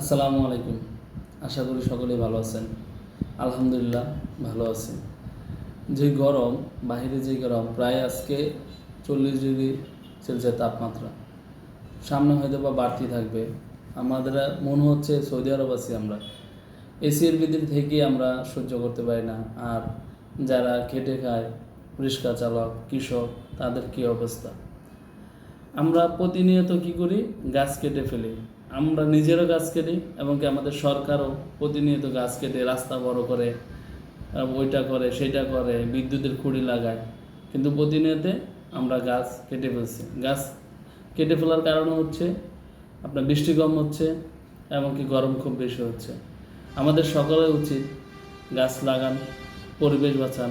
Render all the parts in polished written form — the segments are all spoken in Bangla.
আসসালামু আলাইকুম। আশা করি সকলেই ভালো আছেন। আলহামদুলিল্লাহ ভালো আছি। যে গরম, বাহিরে যে গরম, প্রায় আজকে 40 ডিগ্রি সেলসিয়াস তাপমাত্রা, সামনে হয়তো বা বাড়তি থাকবে। আমাদের মনে হচ্ছে সৌদি আরব আছি আমরা। এসির ভিতর থেকে আমরা সহ্য করতে পারি না। আর যারা খেটে খায়, রিক্সা চালক, কৃষক, তাদের কী অবস্থা। আমরা প্রতিনিয়ত কি করি, গাছ কেটে ফেলি। আমরা নিজেরও গাছ কেটি এবং কি আমাদের সরকারও প্রতিনিয়ত গাছ কেটে রাস্তা বড় করে, ওইটা করে সেটা করে, বিদ্যুতের খুঁড়ি লাগায়। কিন্তু প্রতিনিয়ত আমরা গাছ কেটে ফেলছি। গাছ কেটে ফেলার কারণ হচ্ছে আপনার বৃষ্টি কম হচ্ছে এবং কি গরম খুব বেশি হচ্ছে। আমাদের সকলের উচিত গাছ লাগান, পরিবেশ বাঁচান,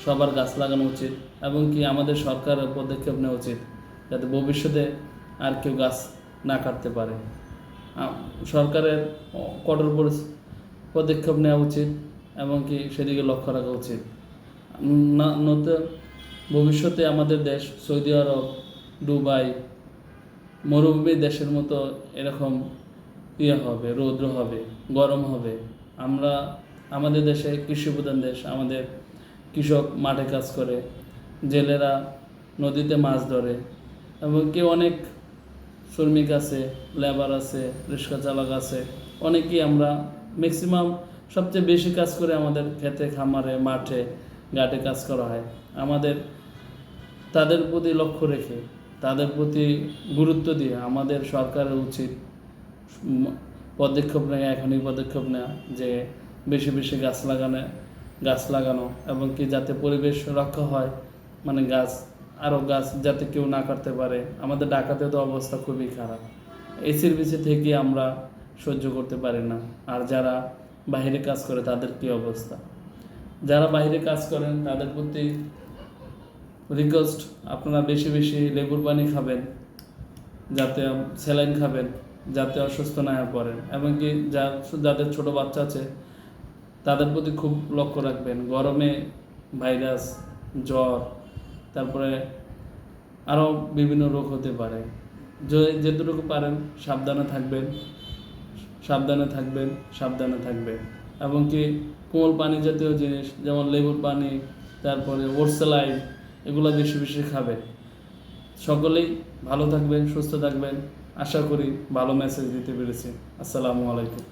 সবার গাছ লাগানো উচিত এবং কি আমাদের সরকারের পদক্ষেপ নেওয়া উচিত যাতে ভবিষ্যতে আর কেউ গাছ না কাটতে পারে। সরকারের কঠোর পদক্ষেপ নেওয়া উচিত এবং কি সেদিকে লক্ষ্য রাখা উচিত। নতুন ভবিষ্যতে আমাদের দেশ সৌদি আরব, দুবাই, মরুভূমি দেশের মতো এরকম হবে, রৌদ্র হবে, গরম হবে। আমাদের দেশে কৃষিপ্রধান দেশ। আমাদের কৃষক মাঠে কাজ করে, জেলেরা নদীতে মাছ ধরে এবং কি অনেক শ্রমিক আছে, লেবার আছে, রিক্সা চালক আছে। অনেকেই আমরা ম্যাক্সিমাম সবচেয়ে বেশি কাজ করে আমাদের খেতে, খামারে, মাঠে, ঘাটে কাজ করা হয়। আমাদের তাদের প্রতি লক্ষ্য রেখে, তাদের প্রতি গুরুত্ব দিয়ে আমাদের সরকারের উচিত পদক্ষেপ নেওয়া, এখনই পদক্ষেপ নেওয়া যে বেশি বেশি গাছ লাগানো এবং কি যাতে পরিবেশ রক্ষা হয়, মানে গাছ যাতে কেউ না কাটতে পারে। আমাদের ঢাকাতে তো অবস্থা খুবই খারাপ। এসির ভিতর থেকে আমরা সহ্য করতে পারি না। আর যারা বাইরে কাজ করে তাদের কী অবস্থা। যারা বাইরে কাজ করেন তাদের প্রতি রিকোয়েস্ট, আপনারা বেশি বেশি লেবুর পানি খাবেন, যাতে স্যালাইন খাবেন, যাতে অসুস্থ না হয়ে পড়েন এবং কি যাদের ছোট বাচ্চা আছে তাদের প্রতি খুব লক্ষ্য রাখবেন। গরমে ভাইরাস, জ্বর, তারপরে আরও বিভিন্ন রোগ হতে পারে। যেটুকু পারেন সাবধানে থাকবেন এবং কি কোমল পানি জাতীয় জিনিস যেমন লেবুর পানি, তারপরে ওরসালাইন, এগুলো বেশি বেশি খাবেন। সকলেই ভালো থাকবেন, সুস্থ থাকবেন। আশা করি ভালো মেসেজ দিতে পেরেছি। আসসালামু আলাইকুম।